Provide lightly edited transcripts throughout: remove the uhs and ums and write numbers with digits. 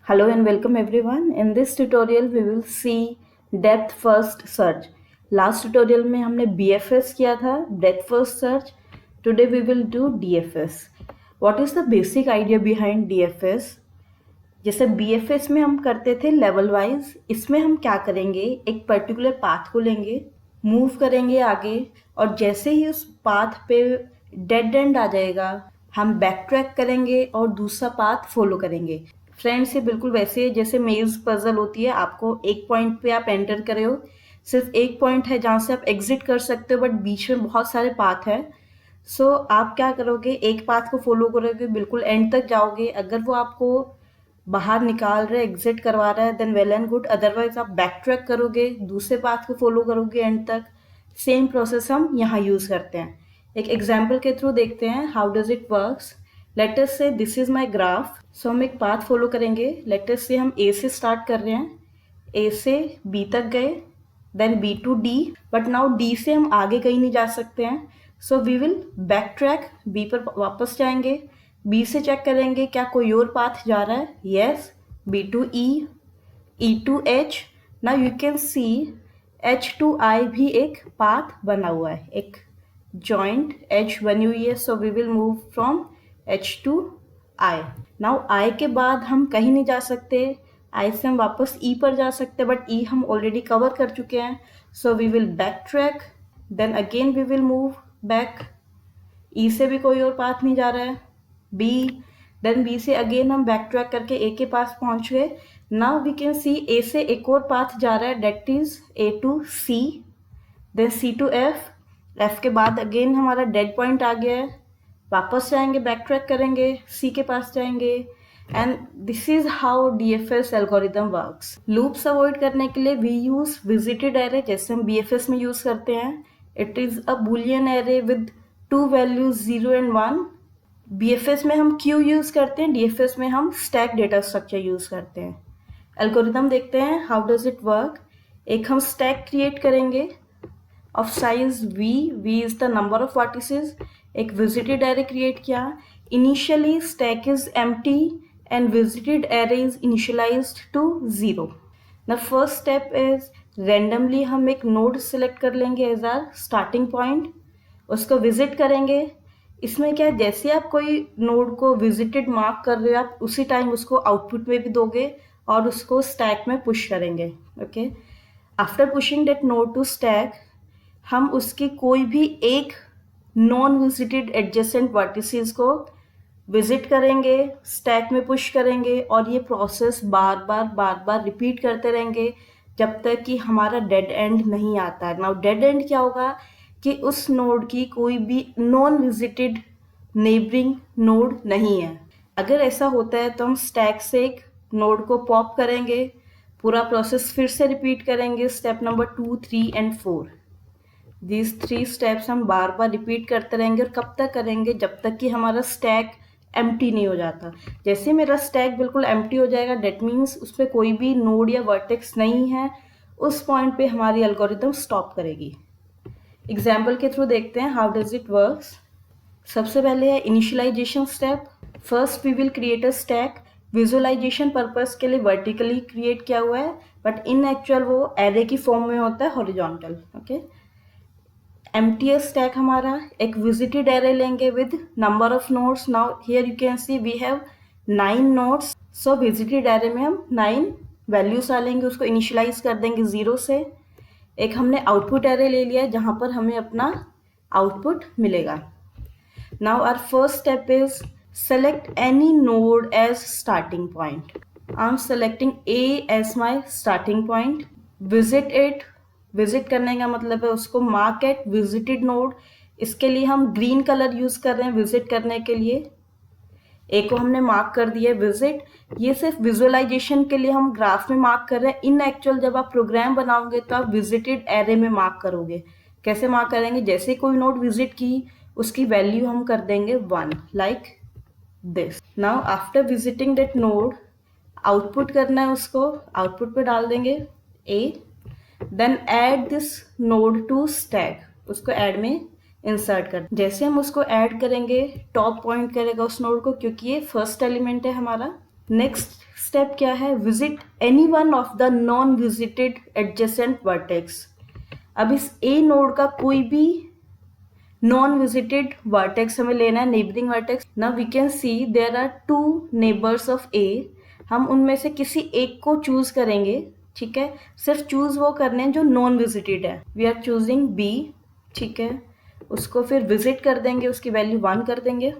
Hello and welcome everyone. In this tutorial we will see depth first search. Last tutorial में हमने BFS किया था, depth first search. Today we will do DFS. What is the basic idea behind DFS? जैसे BFS में हम करते थे level wise, इसमें हम क्या करेंगे, एक पर्टिकुलर पाथ को लेंगे, मूव करेंगे आगे, और जैसे ही उस पाथ पे डेड एंड आ जाएगा हम बैक ट्रैक करेंगे और दूसरा पाथ फॉलो करेंगे. फ्रेंड्स, ये बिल्कुल वैसे है जैसे मेज पजल होती है. आपको एक पॉइंट पे आप एंटर करे हो, सिर्फ एक पॉइंट है जहाँ से आप एग्जिट कर सकते हो, बट बीच में बहुत सारे पाथ है. सो आप क्या करोगे, एक पाथ को फॉलो करोगे, बिल्कुल एंड तक जाओगे. अगर वो आपको बाहर निकाल रहा है, एग्जिट करवा रहा है, then well and good. Otherwise आप बैक ट्रैक करोगे, दूसरे पाथ को फॉलो करोगे एंड तक. सेम प्रोसेस हम यहाँ यूज़ करते हैं. एक एग्जाम्पल के थ्रू देखते हैं how does it works. Let us से दिस इज माय ग्राफ. सो हम एक पाथ फॉलो करेंगे. लेट अस से हम ए से स्टार्ट कर रहे हैं, ए से बी तक गए, then B to D. But now D से हम आगे कहीं नहीं जा सकते हैं. So we will back track, B पर वापस जाएंगे, बी से चेक करेंगे क्या कोई और पाथ जा रहा है. Yes, b to e, e to h. Now you can see h to i भी एक पाथ बना हुआ है, एक जॉइंट एच बनी हुई है. So we will move from H to I. Now I के बाद हम कहीं नहीं जा सकते, आई से हम वापस ई पर जा सकते हैं, बट ई हम ऑलरेडी कवर कर चुके हैं. So we will back track, then again we will move back. E से भी कोई और पाथ नहीं जा रहा है, बी, देन बी से अगेन हम बैक ट्रैक करके ए के पास पहुंच गए. Now we can see A से एक और पाथ जा रहा है, that is A to C, then C to F. F के बाद अगेन हमारा डेड पॉइंट आ गया है, वापस जाएंगे, बैक ट्रैक करेंगे, सी के पास जाएंगे. And this is how DFS algorithm works. Loops avoid करने के लिए वी यूज विजिटेड एरे, जैसे हम BFS में यूज करते हैं. It is a Boolean array with two values 0 and 1. BFS में हम क्यू यूज करते हैं, DFS में हम स्टैक डेटा स्ट्रक्चर यूज करते हैं. एल्गोरिदम देखते हैं हाउ डज इट वर्क. एक हम स्टैक क्रिएट करेंगे of size v is the number of vertices. एक विजिटेड एरे क्रिएट किया. Initially stack is empty and visited array is initialized to 0. The first step is randomly हम एक node select कर लेंगे as our starting point, उसको visit करेंगे. इसमें क्या है, जैसे आप कोई नोड को विजिटेड मार्क कर रहे हो, आप उसी टाइम उसको आउटपुट में भी दोगे और उसको स्टैक में पुश करेंगे. Okay, after pushing that node to stack, हम उसकी कोई भी एक नॉन विजिटेड एडजेसेंट वर्टिसेस को विजिट करेंगे, स्टैक में पुश करेंगे, और ये प्रोसेस बार बार रिपीट करते रहेंगे जब तक कि हमारा डेड एंड नहीं आता है. नाउ डेड एंड क्या होगा कि उस नोड की कोई भी नॉन विजिटेड नेबरिंग नोड नहीं है. अगर ऐसा होता है तो हम स्टैक से एक नोड को पॉप करेंगे, पूरा प्रोसेस फिर से रिपीट करेंगे. Step number 2, 3 and 4, these 3 steps हम बार बार रिपीट करते रहेंगे. और कब तक करेंगे, जब तक कि हमारा स्टैक एम्प्टी नहीं हो जाता. जैसे मेरा स्टैक बिल्कुल एम्प्टी हो जाएगा, डेट मीन्स उस पर कोई भी नोड या वर्टेक्स नहीं है, उस पॉइंट पे हमारी एल्गोरिदम स्टॉप करेगी. एग्जाम्पल के थ्रू देखते हैं हाउ डज इट वर्क्स. सबसे पहले है initialization step. First we will create a stack. Visualization purpose के लिए वर्टिकली क्रिएट किया हुआ है, बट इन एक्चुअल वो एरे की फॉर्म में होता है, हॉरिजॉन्टल. ओके, एम्प्टी स्टैक हमारा. एक विजिटेड एरे लेंगे with number of nodes. Now here you can see we have 9 nodes. So visited array में हम 9 वैल्यूज डालेंगे, उसको इनिशियलाइज कर देंगे 0 से. एक हमने आउटपुट एरे ले लिया है जहाँ पर हमें अपना आउटपुट मिलेगा. Now our first step is select any node as starting point. I am selecting A as my starting point. Visit it. Visit करने का मतलब है उसको मार्क एट विजिटेड नोड. इसके लिए हम ग्रीन कलर यूज कर रहे हैं विजिट करने के लिए. ए को हमने मार्क कर दिया विजिट. ये सिर्फ विजुअलाइजेशन के लिए हम ग्राफ में मार्क कर रहे हैं. इन एक्चुअल जब आप प्रोग्राम बनाओगे तो आप विजिटेड एरे में मार्क करोगे. कैसे मार्क करेंगे, जैसे कोई नोड विजिट की उसकी वैल्यू हम कर देंगे 1, like this. Now after visiting that node, output करना है उसको, आउटपुट पे डाल देंगे A. Then add this node to stack, उसको ऐड में इंसर्ट कर. जैसे हम उसको ऐड करेंगे टॉप पॉइंट करेगा उस नोड को, क्योंकि ये फर्स्ट एलिमेंट है हमारा. नेक्स्ट स्टेप क्या है, visit any one of the non visited adjacent vertex. अब इस ए नोड का कोई भी नॉन विजिटेड वर्टेक्स हमें लेना है, neighbouring vertex. Now we can see there are 2 neighbours of A. हम उनमें से किसी एक को चूज करेंगे, ठीक है, सिर्फ चूज वो करने हैं जो नॉन विजिटेड है। वी आर चूजिंग बी, ठीक है, उसको फिर विजिट कर देंगे, उसकी वैल्यू 1 कर देंगे,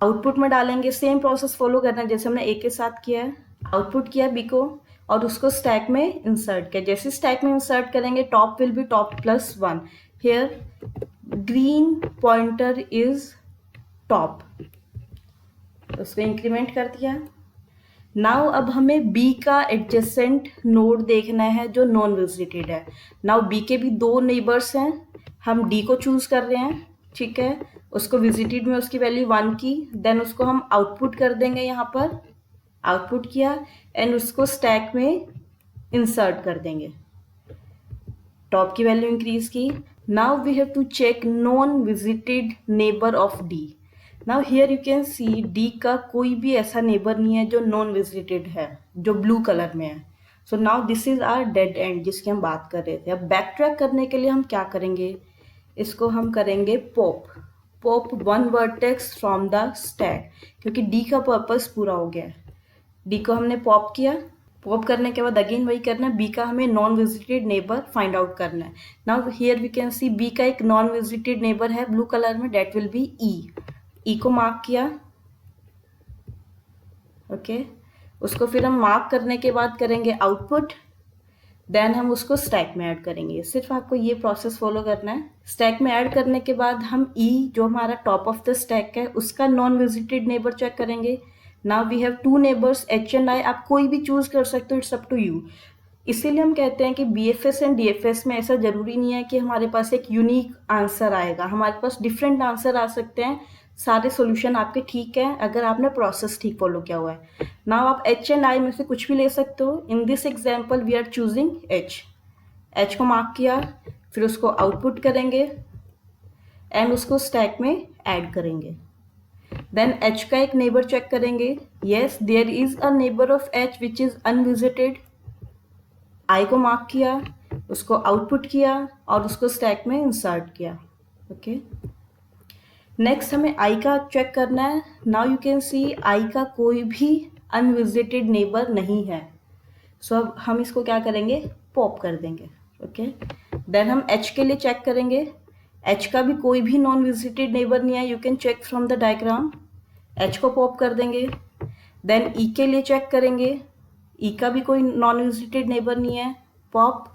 आउटपुट में डालेंगे। सेम प्रोसेस फॉलो करना है जैसे हमने ए के साथ किया है। आउटपुट किया बी को और उसको स्टैक में इंसर्ट किया। जैसे स्टैक में इंसर्ट करेंगे top will be top plus 1। Here green pointer is top, उसको इंक्रीमेंट कर दिया। नाउ अब हमें बी का एडजेसेंट नोड देखना है जो नॉन विजिटेड है। नाउ बी के भी 2 नेबर्स हैं, हम डी को चूज कर रहे हैं, ठीक है, उसको विजिटेड में उसकी वैल्यू 1 की, देन उसको हम आउटपुट कर देंगे, यहाँ पर आउटपुट किया एंड उसको स्टैक में इंसर्ट कर देंगे, टॉप की वैल्यू इंक्रीज की। Now we have to check non visited neighbour of D. Now here you can see D का कोई भी ऐसा नेबर नहीं है जो नॉन विजिटेड है, जो ब्लू कलर में है। So now this is our dead end जिसकी हम बात कर रहे थे। अब बैक ट्रैक करने के लिए हम क्या करेंगे, इसको हम करेंगे pop 1 vertex from the stack, क्योंकि डी का पर्पस पूरा हो गया है। डी को हमने पॉप किया, पॉप करने के बाद अगेन वही करना है, बी का हमें non visited neighbour find out करना है। Now here we can see B का एक नॉन विजिटेड नेबर है ब्लू कलर में, डेट विल बी ई को मार्क किया, ओके, उसको फिर हम मार्क करने के बाद करेंगे आउटपुट, देन हम उसको स्टैक में ऐड करेंगे। सिर्फ आपको ये प्रोसेस फॉलो करना है। स्टैक में ऐड करने के बाद हम ई जो हमारा टॉप ऑफ द स्टैक है उसका नॉन विजिटेड नेबर चेक करेंगे। Now we have 2 neighbours H and I, आप कोई भी चूज कर सकते हो, इट्स अप टू यू। इसीलिए हम कहते हैं कि BFS एंड DFS में ऐसा जरूरी नहीं है कि हमारे पास एक यूनिक आंसर आएगा, हमारे पास डिफरेंट आंसर आ सकते हैं। सारे सॉल्यूशन आपके ठीक है अगर आपने प्रोसेस ठीक फॉलो किया हुआ है। नाउ आप एच एंड आई में से कुछ भी ले सकते हो। In this example we are choosing H को मार्क किया, फिर उसको आउटपुट करेंगे एंड उसको स्टैक में ऐड करेंगे। देन एच का एक नेबर चेक करेंगे, yes there is a neighbour of H which is unvisited. I को मार्क किया, उसको आउटपुट किया और उसको स्टैक में इंसर्ट किया, ओके। नेक्स्ट हमें आई का चेक करना है। नाउ यू कैन सी आई का कोई भी अनविजिटेड नेबर नहीं है, सो अब हम इसको क्या करेंगे, पॉप कर देंगे, ओके। देन हम एच के लिए चेक करेंगे, एच का भी कोई भी नॉन विजिटेड नेबर नहीं है, you can check from the diagram, H को पॉप कर देंगे। देन ई के लिए चेक करेंगे, ई का भी कोई नॉन विजिटेड नेबर नहीं है, पॉप।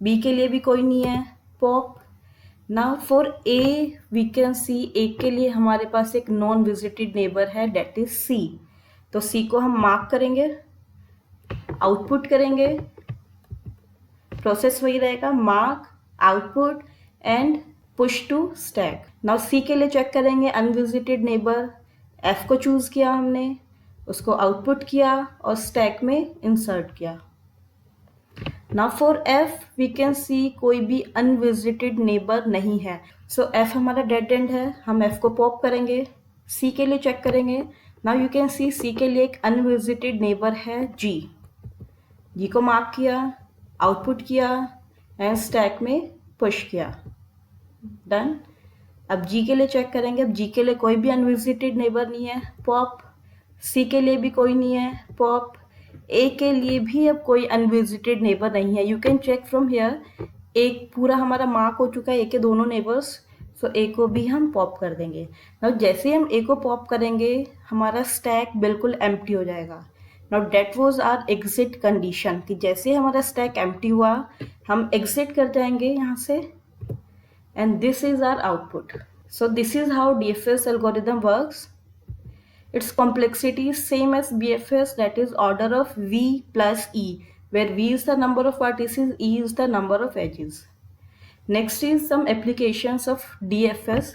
बी के लिए भी कोई नहीं है, pop. Now for A we can see A के लिए हमारे पास एक नॉन विजिटेड नेबर है, डेट इज सी। तो सी को हम मार्क करेंगे, आउटपुट करेंगे, प्रोसेस वही रहेगा, mark, output and push to stack. Now C के लिए चेक करेंगे अनविजिटेड नेबर, एफ को चूज किया हमने, उसको आउटपुट किया और स्टैक में इंसर्ट किया। Now for F we can see कोई भी अनविजिटेड नेबर नहीं है, सो एफ हमारा डेड एंड है, हम एफ को पॉप करेंगे। सी के लिए चेक करेंगे, नाउ यू कैन सी सी के लिए एक अनविजिटेड नेबर है जी को मार्क किया, आउटपुट किया एंड स्टैक में पुश किया, डन। अब जी के लिए चेक करेंगे, अब जी के लिए कोई भी अनविजिटेड नेबर नहीं है, पॉप। सी के लिए भी कोई नहीं है, पॉप। ए के लिए भी अब कोई अनविजिटेड नेबर नहीं है, you can check from here. एक पूरा हमारा मार्क हो चुका है ए के दोनों नेबर्स, सो ए को भी हम पॉप कर देंगे। नाउ जैसे हम ए को पॉप करेंगे हमारा स्टैक बिल्कुल एम्प्टी हो जाएगा। Now that was our exit condition, कि जैसे हमारा स्टैक एम्प्टी हुआ हम एग्जिट कर जाएंगे यहाँ से, and this is our output. So this is how DFS algorithm works. Its complexity is same as BFS, that is order of V plus E, where V is the number of vertices, E is the number of edges. Next is some applications of DFS.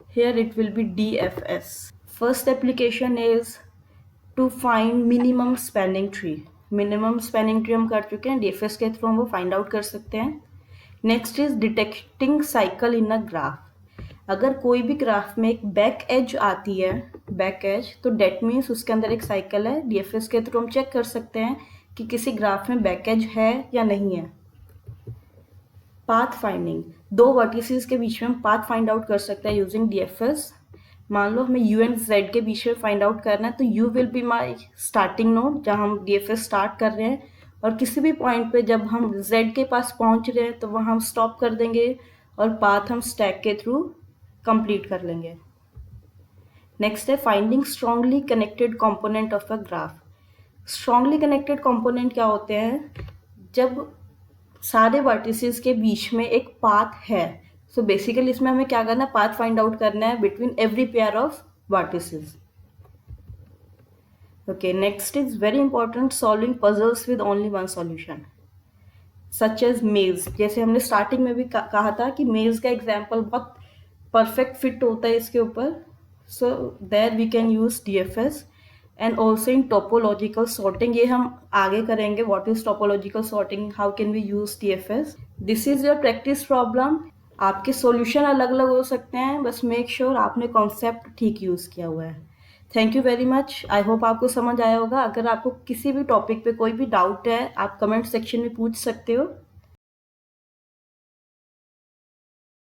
Here it will be DFS. First application is to find minimum spanning tree. Minimum spanning tree हम कर चुके हैं, DFS के through हम वो find out कर सकते हैं। Next is detecting cycle in a graph. अगर कोई भी ग्राफ में एक बैक एज आती है, बैक एज, तो डेट मीन्स उसके अंदर एक साइकिल है। डीएफएस के थ्रू हम चेक कर सकते हैं कि किसी ग्राफ में बैक एज है या नहीं है। पाथ फाइंडिंग, दो वर्टिसेस के बीच में हम पाथ फाइंड आउट कर सकते हैं यूजिंग डीएफएस। मान लो हमें यू एंड जेड के बीच में फाइंड आउट करना है, तो you will be my starting node जहाँ हम डीएफएस स्टार्ट कर रहे हैं, और किसी भी पॉइंट पे जब हम जेड के पास पहुंच रहे हैं तो वहाँ हम स्टॉप कर देंगे और पाथ हम स्टैक के थ्रू कंप्लीट कर लेंगे। नेक्स्ट है finding strongly connected component of a graph. Strongly connected component क्या होते हैं? जब सारे वर्टिसेस के बीच में एक पाथ है, सो बेसिकली इसमें हमें क्या करना है, पाथ फाइंड आउट करना है between every pair of vertices. Okay, next is very important, solving puzzles with only one solution, such as maze. जैसे हमने स्टार्टिंग में भी कहा था कि मेज का एग्जाम्पल बहुत परफेक्ट फिट होता है इसके ऊपर, so there we can use DFS. And also in topological sorting, ये हम आगे करेंगे, what is topological sorting, how can we use DFS. This is your practice problem. आपके सॉल्यूशन अलग अलग हो सकते हैं, बस मेक श्योर आपने कॉन्सेप्ट ठीक यूज किया हुआ है। Thank you very much, I hope आपको समझ आया होगा। अगर आपको किसी भी टॉपिक पे कोई भी डाउट है, आप कमेंट सेक्शन में पूछ सकते हो।